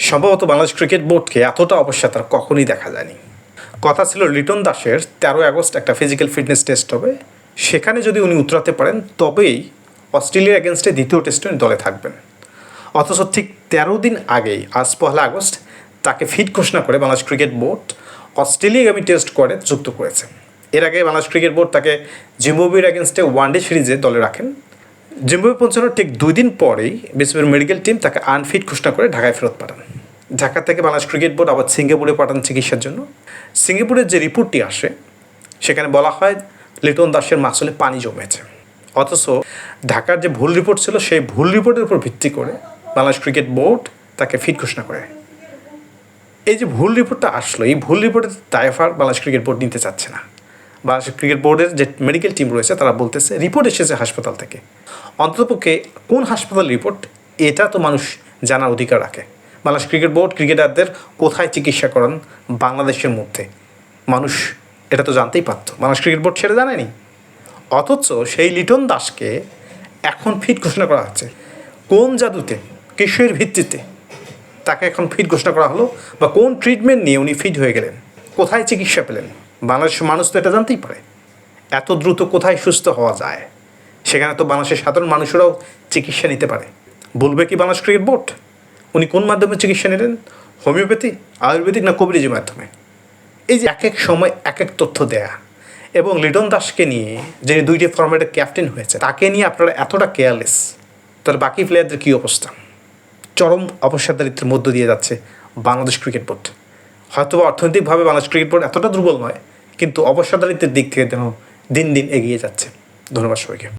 সম্ভবত বাংলাদেশ ক্রিকেট বোর্ডকে এতটা অপসারতা কখনই দেখা যায়নি। কথা ছিল লিটন দাসের 13 আগস্ট একটা ফিজিক্যাল ফিটনেস টেস্ট হবে, সেখানে যদি উনি উতরাতে পারেন তবেই অস্ট্রেলিয়ার এগেনস্টে দ্বিতীয় টেস্টে উনি দলে থাকবেন। অথচ ঠিক 13 দিন আগেই আজ 1 আগস্ট তাকে ফিট ঘোষণা করে বাংলাদেশ ক্রিকেট বোর্ড অস্ট্রেলিয়াগামী টেস্ট করে যুক্ত করেছে। এর আগে বাংলাদেশ ক্রিকেট বোর্ড তাকে জিম্বাবুয়ের এগেনস্টে ওয়ানডে সিরিজে দলে রাখেন। জিম্বাবুয়ে পৌঁছানোর ঠিক 2 দিন পরেই বিসিবির মেডিকেল টিম তাকে আনফিট ঘোষণা করে ঢাকায় ফেরত পাঠান। ঢাকা থেকে বাংলাদেশ ক্রিকেট বোর্ড আবার সিঙ্গাপুরে পাঠান চিকিৎসার জন্য। সিঙ্গাপুরের যে রিপোর্টটি আসে সেখানে বলা হয় লিটন দাসের মাসলে পানি জমেছে। অথচ ঢাকার যে ভুল রিপোর্ট ছিল সেই ভুল রিপোর্টের উপর ভিত্তি করে বাংলাদেশ ক্রিকেট বোর্ড তাকে ফিট ঘোষণা করে। এই যে ভুল রিপোর্টটা আসলো, এই ভুল রিপোর্টের দায়ভার বাংলাদেশ ক্রিকেট বোর্ড নিতে চাচ্ছে না। বাংলাদেশ ক্রিকেট বোর্ডের যে মেডিকেল টিম রয়েছে তারা বলতেছে রিপোর্ট এসেছে হাসপাতাল থেকে, অন্ততপক্ষে কোন হাসপাতাল রিপোর্ট এটা তো মানুষ জানার অধিকার রাখে। বাংলাদেশ ক্রিকেট বোর্ড ক্রিকেটারদের কোথায় চিকিৎসা করান বাংলাদেশের মধ্যে মানুষ এটা তো জানতেই পারত, বাংলাদেশ ক্রিকেট বোর্ড সেটা জানেনি। অথচ সেই লিটন দাসকে এখন ফিট ঘোষণা করা হচ্ছে। কোন জাদুতে, কিসের ভিত্তিতে তাকে এখন ফিট ঘোষণা করা হলো, বা কোন ট্রিটমেন্ট নিয়ে উনি ফিট হয়ে গেলেন, কোথায় চিকিৎসা পেলেন? বাংলাদেশের মানুষ তো এটা জানতেই পারে। এত দ্রুত কোথায় সুস্থ হওয়া যায় সেখানে তো বাংলাদেশের সাধারণ মানুষেরাও চিকিৎসা নিতে পারে। বলবে কি বাংলাদেশ ক্রিকেট বোর্ড উনি কোন মাধ্যমে চিকিৎসা নিলেন? হোমিওপ্যাথি, আয়ুর্বেদিক না কবিরাজির মাধ্যমে? এই যে এক এক সময় এক এক তথ্য দেয়া, এবং লিটন দাসকে নিয়ে যে 2টি ফরম্যাটের ক্যাপ্টেন হয়েছে তাকে নিয়ে আপনারা এতটা কেয়ারলেস, তাহলে বাকি প্লেয়ারদের কী অবস্থা? চরম অপসারদারিত্বের মধ্য দিয়ে যাচ্ছে বাংলাদেশ ক্রিকেট বোর্ড। হয়তো অর্থনৈতিকভাবে বাংলাদেশ ক্রিকেট বোর্ড এতটা দুর্বল নয়, কিন্তু অপসারদারিত্বের দিক থেকে যেন দিন দিন এগিয়ে যাচ্ছে। ধন্যবাদ সবাইকে।